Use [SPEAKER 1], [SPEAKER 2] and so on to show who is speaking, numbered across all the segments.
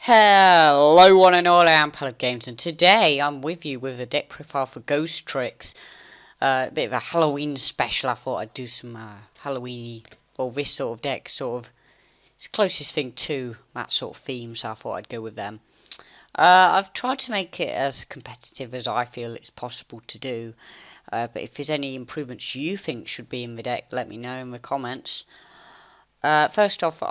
[SPEAKER 1] Hello one and all, I am Pallet Games, and today I'm with you with a deck profile for Ghostricks. A bit of a Halloween special. I thought I'd do some Halloweeny, or this sort of deck, sort of, it's the closest thing to that sort of theme, so I thought I'd go with them. I've tried to make it as competitive as I feel it's possible to do, but if there's any improvements you think should be in the deck, let me know in the comments. First off,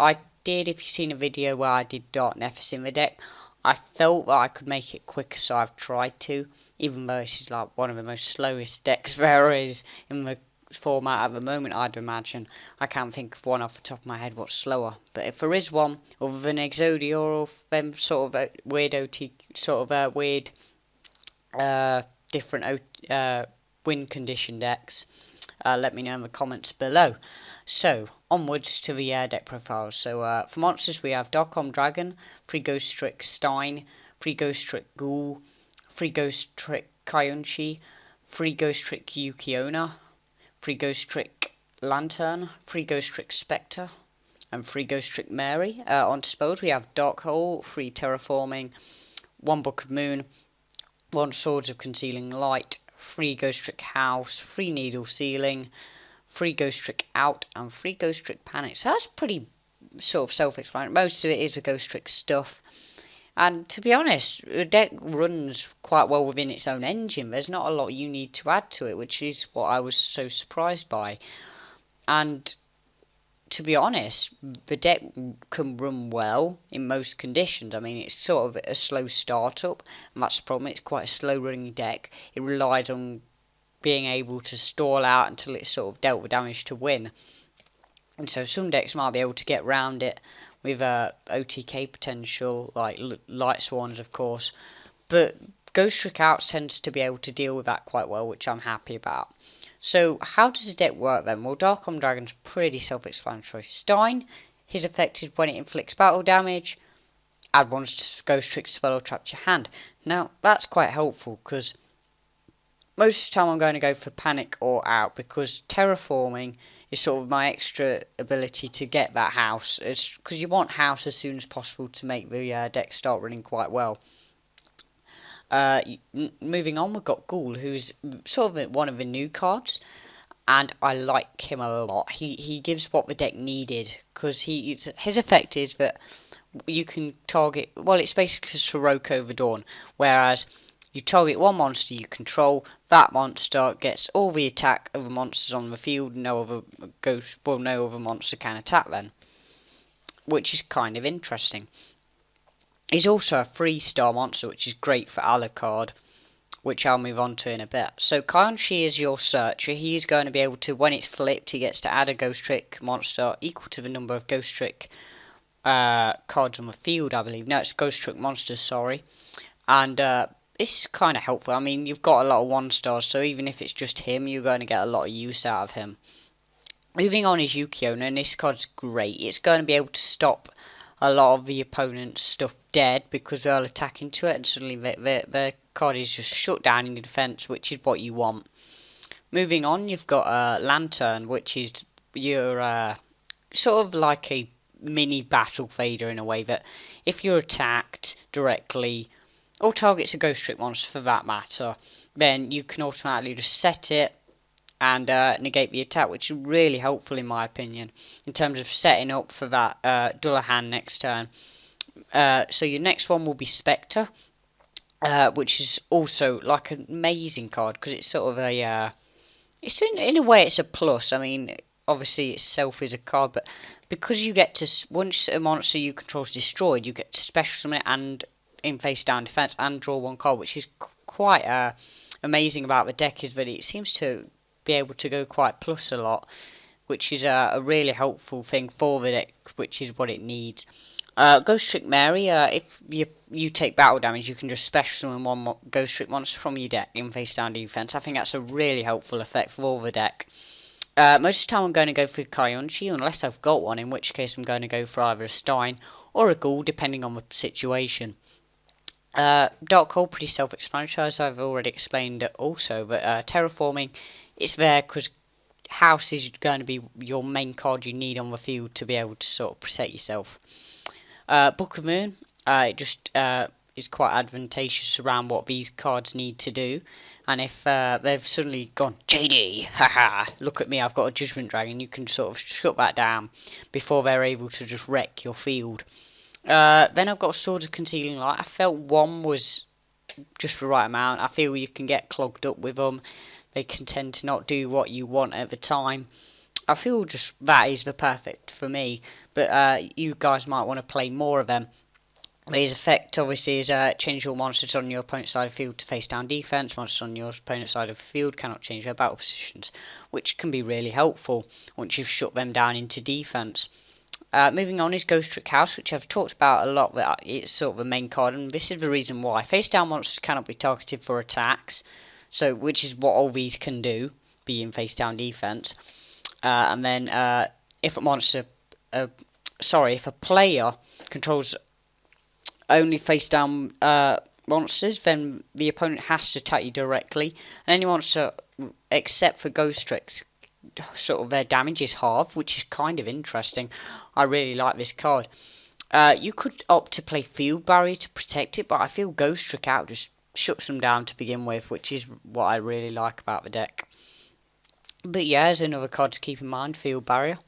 [SPEAKER 1] if you've seen a video where I did Dark Nephis in the deck, I felt that I could make it quicker, so I've tried to, even though this is like one of the most slowest decks there is in the format at the moment, I'd imagine. I can't think of one off the top of my head what's slower, but if there is one, other than Exodia or them sort of weird OT, different wind condition decks, let me know in the comments below. So, onwards to the deck profiles. So, for monsters we have Dark Dragon, free Ghostrick Stein, free Ghostrick Ghoul, free Ghostrick Kayunchi, free Ghostrick Yugioh, free Ghostrick Lantern, free Ghostrick Spectre, and free Ghostrick Mary. On spells we have Dark Hole, free Terraforming, one Book of Moon, one Swords of Concealing Light, free Ghostrick House, free Needle Sealing, free Ghostrick Out, and free Ghostrick Panic. So that's pretty sort of self-explanatory. Most of it is the Ghostrick stuff. And to be honest, the deck runs quite well within its own engine. There's not a lot you need to add to it, which is what I was so surprised by. And to be honest, the deck can run well in most conditions. I mean, it's sort of a slow startup, and that's the problem. It's quite a slow running deck. It relies on being able to stall out until it's sort of dealt with damage to win. And so some decks might be able to get around it with OTK potential, like Light Swans of course. But Ghostrick Out tends to be able to deal with that quite well, which I'm happy about. So how does the deck work then? Well, Dark Dragon's pretty self-explanatory. Stein, his effect is when it inflicts battle damage, add one Ghostrick spell or trap to your hand. Now, that's quite helpful, because most of the time I'm going to go for Panic or Out, because Terraforming is sort of my extra ability to get that house. It's because you want house as soon as possible to make the deck start running quite well. Moving on, we've got Ghoul, who's sort of one of the new cards, and I like him a lot. He gives what the deck needed, because his effect is that you can target, well, it's basically Sirocco the Dawn, whereas you target one monster you control, that monster gets all the attack of the monsters on the field, no other monster can attack then, which is kind of interesting. He's also a 3-star monster, which is great for Alucard, which I'll move on to in a bit. So Kayunchi is your searcher. He's going to be able to, when it's flipped, he gets to add a Ghostrick monster equal to the number of Ghostrick cards on the field, I believe. No, it's Ghostrick monsters, sorry. And this is kind of helpful. I mean, you've got a lot of 1-stars, so even if it's just him, you're going to get a lot of use out of him. Moving on is Yugioh, and this card's great. It's going to be able to stop a lot of the opponent's stuff dead, because they'll attack into it, and suddenly their card is just shut down in your defense, which is what you want. Moving on, you've got Lantern, which is your sort of like a mini battle fader in a way, that if you're attacked directly, or targets a Ghostrick monster for that matter, then you can automatically just set it and negate the attack, which is really helpful in my opinion, in terms of setting up for that Dullahan next turn. So your next one will be Spectre, which is also like an amazing card, because it's sort of a, it's in a way it's a plus. I mean, obviously itself is a card, but because you get to, once a monster you control is destroyed, you get to special summon it and in face down defense and draw one card, which is quite amazing about the deck, is that it seems to be able to go quite plus a lot, which is a really helpful thing for the deck, which is what it needs. Ghostrick Mary, if you take battle damage, you can just special summon one Ghostrick monster from your deck in face down defense. I think that's a really helpful effect for the deck. Most of the time I'm going to go for Kayunchi, unless I've got one, in which case I'm going to go for either a Stein or a Ghoul, depending on the situation. Dark Hole, pretty self-explanatory, as I've already explained also, but Terraforming, it's there because House is going to be your main card you need on the field to be able to sort of protect yourself. Book of Moon, It just is quite advantageous around what these cards need to do. And if they've suddenly gone, JD, haha, look at me, I've got a Judgment Dragon, you can sort of shut that down before they're able to just wreck your field. Then I've got Swords of Concealing Light. I felt one was just the right amount. I feel you can get clogged up with them. They can tend to not do what you want at the time. I feel just that is the perfect for me. But you guys might want to play more of them. His effect obviously is change your monsters on your opponent's side of the field to face down defense. Monsters on your opponent's side of the field cannot change their battle positions, which can be really helpful once you've shut them down into defense. Moving on is Ghostrick House, which I've talked about a lot, but it's sort of the main card, and this is the reason why. Face down monsters cannot be targeted for attacks, so which is what all these can do, being face down defense. And then if a player controls only face down monsters, then the opponent has to attack you directly, and any monster except for Ghostricks, sort of their damage is halved, which is kind of interesting. I really like this card. You could opt to play Field Barrier to protect it, but I feel Ghostrick out just shuts them down to begin with, which is what I really like about the deck. But yeah, there's another card to keep in mind, Field Barrier.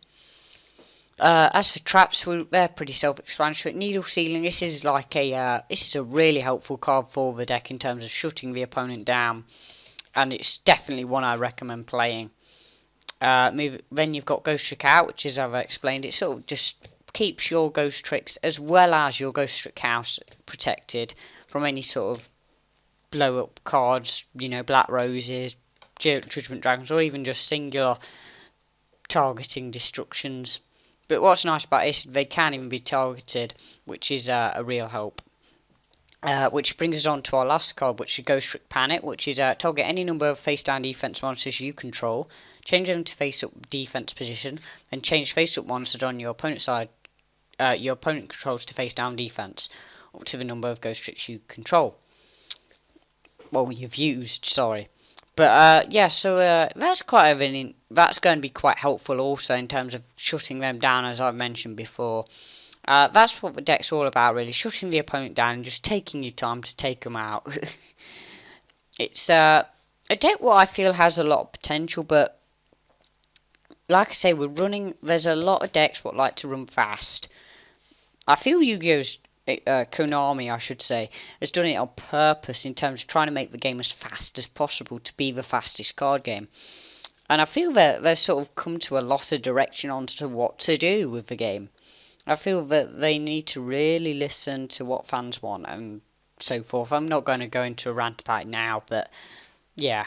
[SPEAKER 1] As for traps, they're pretty self-explanatory. Needle Sealing, this is like this is a really helpful card for the deck in terms of shutting the opponent down, and it's definitely one I recommend playing. Then you've got Ghostrick Out, which is, as I've explained, it sort of just keeps your Ghostricks as well as your Ghostrick House protected from any sort of blow-up cards, Black Roses, Judgment Dragons, or even just singular targeting destructions. But what's nice about this, they can even be targeted, which is a real help. Which brings us on to our last card, which is Ghostrick Panic, which is target any number of face-down defense monsters you control, change them to face-up defense position, then change face-up monsters on your opponent's side, your opponent controls to face-down defense, up to the number of Ghostricks you control. Well, you've used, sorry. But yeah, so that's that's going to be quite helpful also in terms of shutting them down, as I've mentioned before. That's what the deck's all about, really, shutting the opponent down and just taking your time to take them out. It's a deck what I feel has a lot of potential, but like I say, there's a lot of decks what like to run fast. I feel Yu-Gi-Oh's Konami, I should say, has done it on purpose in terms of trying to make the game as fast as possible to be the fastest card game. And I feel that they've sort of come to a lot of direction on to what to do with the game. I feel that they need to really listen to what fans want and so forth. I'm not going to go into a rant about it now, but yeah.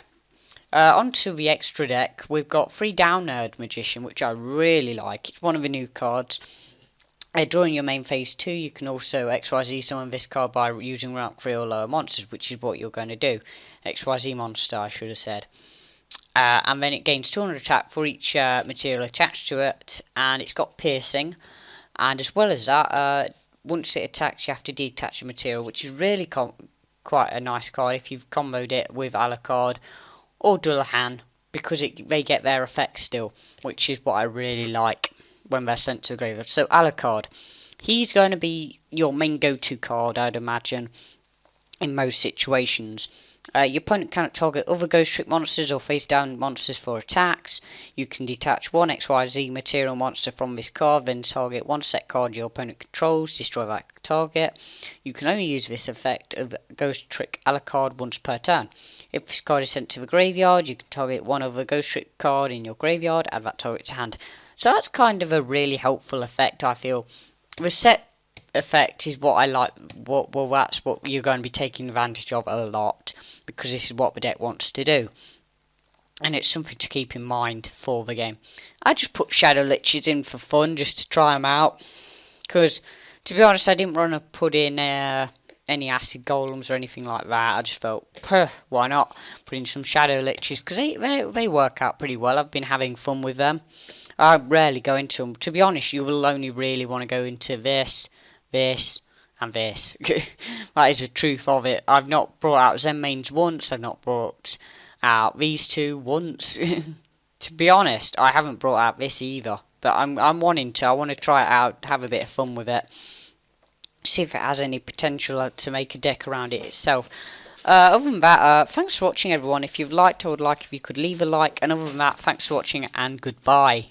[SPEAKER 1] Onto the extra deck, we've got 3 Down Nerd Magician, which I really like. It's one of the new cards. During your main phase 2, you can also XYZ summon this card by using rank 3 or lower monsters, which is what you're going to do. XYZ monster, I should have said. And then it gains 200 attack for each material attached to it, and it's got piercing. And as well as that, once it attacks, you have to detach a material, which is really quite a nice card if you've comboed it with Alucard or Dullahan, because they get their effects still, which is what I really like when they're sent to the graveyard. So Alucard, he's going to be your main go-to card, I'd imagine, in most situations. Your opponent cannot target other Ghostrick monsters or face-down monsters for attacks. You can detach one XYZ material monster from this card, then target one set card your opponent controls, destroy that target. You can only use this effect of Ghostrick Alucard once per turn. If this card is sent to the graveyard, you can target one other Ghostrick card in your graveyard, add that target to hand. So that's kind of a really helpful effect, I feel. The set effect is what I like. Well, that's what you're going to be taking advantage of a lot, because this is what the deck wants to do. And it's something to keep in mind for the game. I just put Shadow Liches in for fun, just to try them out. Because, to be honest, I didn't want to put in any Acid Golems or anything like that. I just felt, why not put in some Shadow Liches, because they work out pretty well. I've been having fun with them. I rarely go into them. To be honest, you will only really want to go into this, and this. That is the truth of it. I've not brought out Zen Mains once. I've not brought out these two once. To be honest, I haven't brought out this either. But I'm wanting to. I want to try it out, have a bit of fun with it. see if it has any potential to make a deck around it itself. Other than that, thanks for watching everyone. If you've liked, I would like if you could leave a like, and other than that, thanks for watching and goodbye.